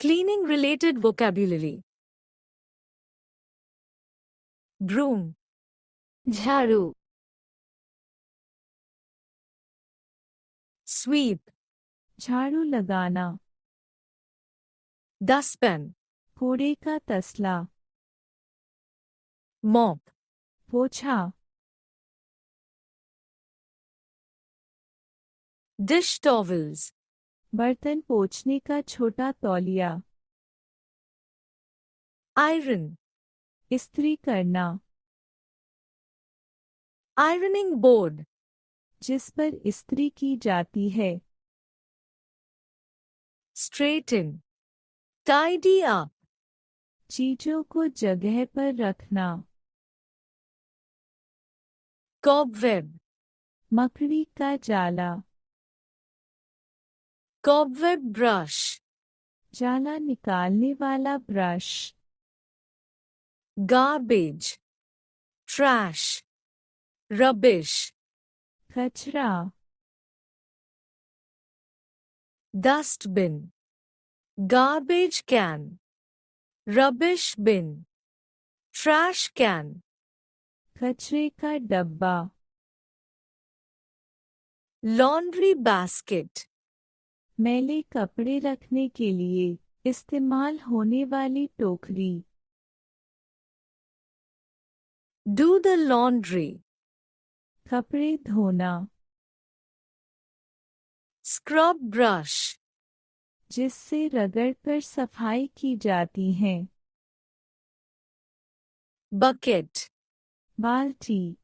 Cleaning related vocabulary. Broom. झाड़ू, Sweep. झाड़ू लगाना, Dustpan. कूड़े का तसला, Mop. पोछा, Dish towels. बर्तन पोंछने का छोटा तौलिया, Iron. इस्त्री करना, Ironing board. जिस पर इस्त्री की जाती है, Straighten. Tidy up. चीजों को जगह पर रखना, Cobweb. मकड़ी का जाला, Cobweb brush. जाला निकालने वाला ब्रश, Garbage. Trash. Rubbish. कचरा, Dustbin. Garbage can. Rubbish bin. Trash can. कचरे का डब्बा, Laundry basket. मैले कपड़े रखने के लिए इस्तेमाल होने वाली टोकरी, Do the laundry. कपड़े धोना, Scrub brush. जिससे रगड़कर सफाई की जाती है, Bucket. बाल्टी,